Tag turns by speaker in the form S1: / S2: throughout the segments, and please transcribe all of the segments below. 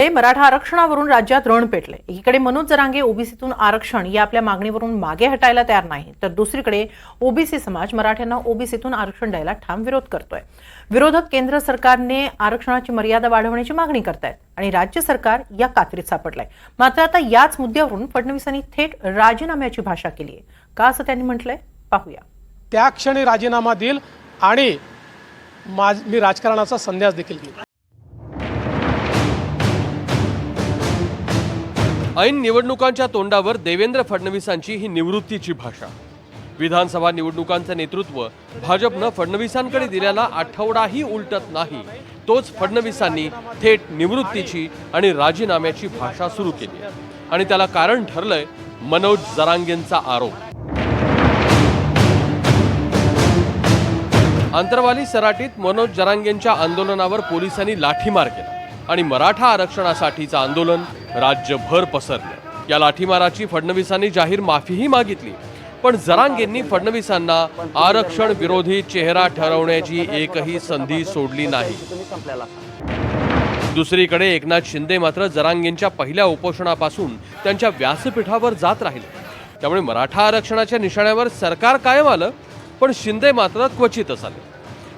S1: मराठा आरक्षणावरून राज्यात रण पेटले। एकीकडे मनोज जरांगे ओबीसीतून आरक्षण या आपल्या मागणीवरून मागे हटायला तयार नाही, तर दुसरीकडे ओबीसी समाज मराठ्यांना ओबीसीतून आरक्षण द्यायला ठाम विरोध करतोय। विरोधक केंद्र सरकारने आरक्षणाची मर्यादा वाढवण्याची मागणी करतायत आणि राज्य सरकार या कात्रीत सापडलंय। मात्र आता याच मुद्द्यावरून फडणवीसांनी थेट राजीनाम्याची भाषा केली आहे। का असं त्यांनी म्हटलंय पाहूया।
S2: त्या क्षणी राजीनामा देईल आणि मी राजकारणाचा संन्यास देखील घेईल।
S3: ऐन निवडणुकांच्या तोंडावर देवेंद्र फडणवीसांची ही निवृत्तीची भाषा। विधानसभा निवडणुकांचे नेतृत्व भाजपनं फडणवीसांकडे दिलेला आठवडाही उलटत नाही, तोच फडणवीसांनी थेट निवृत्तीची आणि राजीनाम्याची भाषा सुरू केली आणि त्याला कारण ठरलंय मनोज जरांगेंचा आरोप। अंतरवाली सराटीत मनोज जरांगेंच्या आंदोलनावर पोलिसांनी लाठीमार केला आणि मराठा आरक्षणासाठीचं आंदोलन राज्यभर पसरलं। या लाठीमाराची फडणवीसांनी जाहीर माफीही मागितली, पण जरांगेंनी फडणवीसांना आरक्षण विरोधी चेहरा ठरवण्याची एकही संधी सोडली नाही। दुसरीकडे एकनाथ शिंदे मात्र जरांगेंच्या पहिल्या उपोषणापासून त्यांच्या व्यासपीठावर जात राहिले। त्यामुळे मराठा आरक्षणाच्या निशाण्यावर सरकार कायम आलं, पण शिंदे मात्र क्वचितच आले।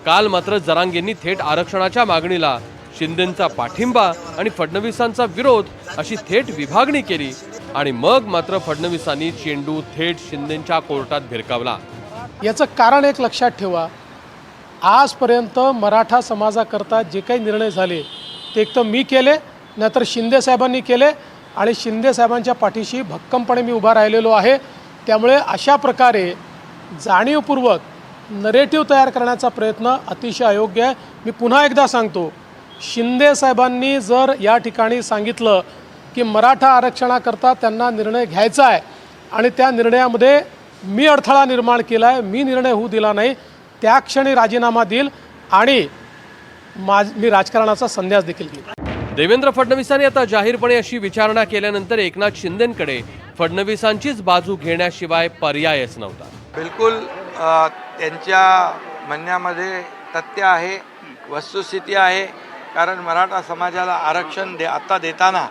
S3: काल मात्र जरांगेंनी थेट आरक्षणाच्या मागणीला शिंदेंचा पाठिंबा आणि फडणवीसांचा विरोध अशी थेट विभागणी केली आणि मग मात्र फडणवीसांनी चेंडू थेट शिंदेंच्या कोर्टात भिरकावला।
S2: याचं कारण एक लक्षात ठेवा, आजपर्यंत मराठा समाजाकरता जे काही निर्णय झाले ते एक तर मी केले, नाहीतर शिंदे साहेबांनी केले आणि शिंदे साहेबांच्या पाठीशी भक्कमपणे मी उभा राहिलेलो आहे। त्यामुळे अशा प्रकारे जाणीवपूर्वक नरेटिव्ह तयार करण्याचा प्रयत्न अतिशय अयोग्य आहे। मी पुन्हा एकदा सांगतो, शिंदे साहेबांनी जर या ठिकाणी सांगितलं की मराठा आरक्षणाकरता त्यांना निर्णय घ्यायचा आहे आणि त्या निर्णयामध्ये मी अडथळा निर्माण केला आहे, मी निर्णय होऊ दिला नाही, त्या क्षणी राजीनामा देईल आणि मी राजकारणाचा संन्यास देखील घेईल।
S3: देवेंद्र फडणवीसांनी आता जाहीरपणे अशी विचारणा केल्यानंतर एकनाथ शिंदेंकडे फडणवीसांचीच बाजू घेण्याशिवाय पर्यायच नव्हता।
S4: बिलकुल त्यांच्या म्हणण्यामध्ये तथ्य आहे, वस्तुस्थिती आहे। कारण मराठा समाजाला आरक्षण आता देताना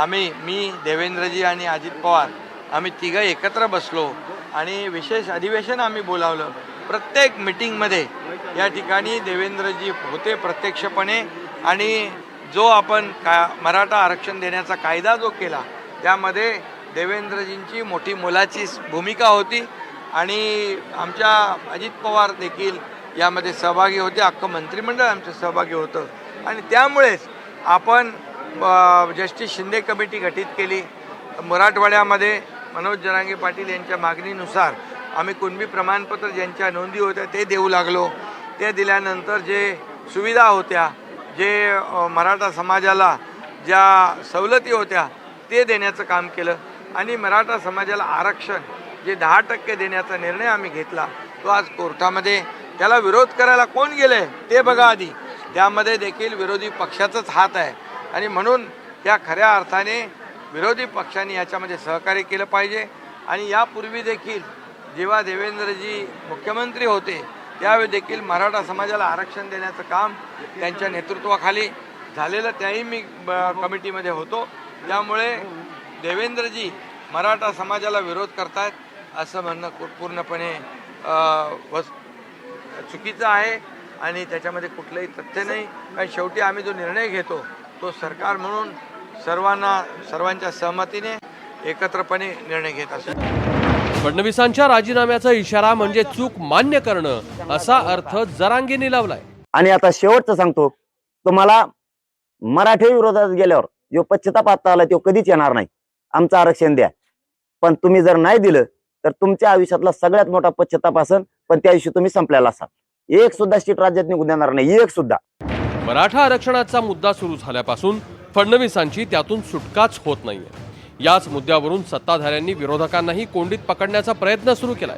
S4: मी देवेंद्रजी आणि अजित पवार आम्ही तिघं एकत्र बसलो आणि विशेष अधिवेशन आम्ही बोलावलं। प्रत्येक मीटिंगमध्ये या ठिकाणी देवेंद्रजी होते प्रत्यक्षपणे आणि जो आपण मराठा आरक्षण देण्याचा कायदा जो केला त्यामध्ये देवेंद्रजींची मोठी मोलाची भूमिका होती आणि आमच्या अजित पवार देखील यामध्ये सहभागी होते, अख्खं मंत्रिमंडळ आमचं सहभागी होतं आणि त्यामुळेच आपण जस्टिस शिंदे कमिटी गठीत केली। मराठवाड्यामध्ये मनोज जरांगे पाटील यांच्या मागणीनुसार आम्ही कुणबी प्रमाणपत्र ज्यांच्या नोंदी होत्या ते देऊ लागलो। ते दिल्यानंतर जे सुविधा होत्या, जे मराठा समाजाला ज्या सवलती होत्या ते देण्याचं काम केलं आणि मराठा समाजाला आरक्षण जे 10% देण्याचा निर्णय आम्ही घेतला तो आज कोर्टामध्ये। त्याला विरोध करायला कोण गेले ते बघा आधी, त्यामध्ये देखील विरोधी पक्षाचाच हात आहे आणि म्हणून त्या खऱ्या अर्थाने विरोधी पक्षांनी याच्यामध्ये सहकार्य केलं पाहिजे। आणि यापूर्वी देखील जेव्हा देवेंद्रजी मुख्यमंत्री होते त्यावेळी देखील मराठा समाजाला आरक्षण देण्याचं काम त्यांच्या नेतृत्वाखाली झालेलं, त्याही मी कमिटीमध्ये होतो। त्यामुळे देवेंद्रजी मराठा समाजाला विरोध करतायत असं म्हणणं पूर्णपणे चुकीचं आहे आणि त्याच्यामध्ये कुठलंही तथ्य नाही। कारण शेवटी आम्ही जो निर्णय घेतो तो सरकार म्हणून सर्वांच्या सहमतीने एकत्रपणे निर्णय घेत असतो।
S3: फडणवीसांच्या राजीनाम्याचा इशारा म्हणजे चूक मान्य करणं असा अर्थ जरांगेंनी लावलाय।
S5: आणि आता शेवटचं सांगतो, तुम्हाला मराठी विरोधात गेल्यावर जो पश्चाताप आता आला तो कधीच येणार नाही। आमचं आरक्षण द्या, पण तुम्ही जर नाही दिलं तर तुमच्या आयुष्यातला सगळ्यात मोठा पश्चाताप असेल, पण त्या दिवशी तुम्ही संपलेला असाल। एक सुद्धा सीट राज्यात निघून देणार नाही, एक सुद्धा।
S3: मराठा आरक्षणाचा मुद्दा सुरू झाल्यापासून फडणवीसांची त्यातून सुटकाच होत नाहीये। याच मुद्द्यावरून सत्ताधाऱ्यांनी विरोधकांनाही कोंडीत पकडण्याचा प्रयत्न सुरू केलाय,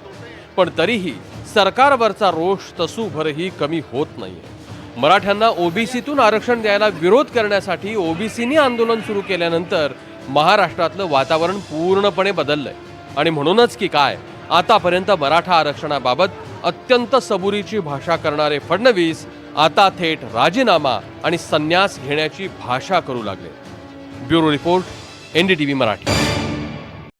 S3: पण तरीही सरकारवरचा रोष तसूभरही कमी होत नाहीये। मराठ्यांना ओबीसीतून आरक्षण द्यायला विरोध करण्यासाठी ओबीसीनी आंदोलन सुरू केल्यानंतर महाराष्ट्रातलं वातावरण पूर्णपणे बदललंय आणि म्हणूनच की काय आतापर्यंत मराठा आरक्षणाबाबत अत्यंत सबुरीची भाषा करणारे फडणवीस आता थेट राजीनामा आणि संन्यास घेण्याची भाषा करू लागले। Bureau report, NDTV Marathi.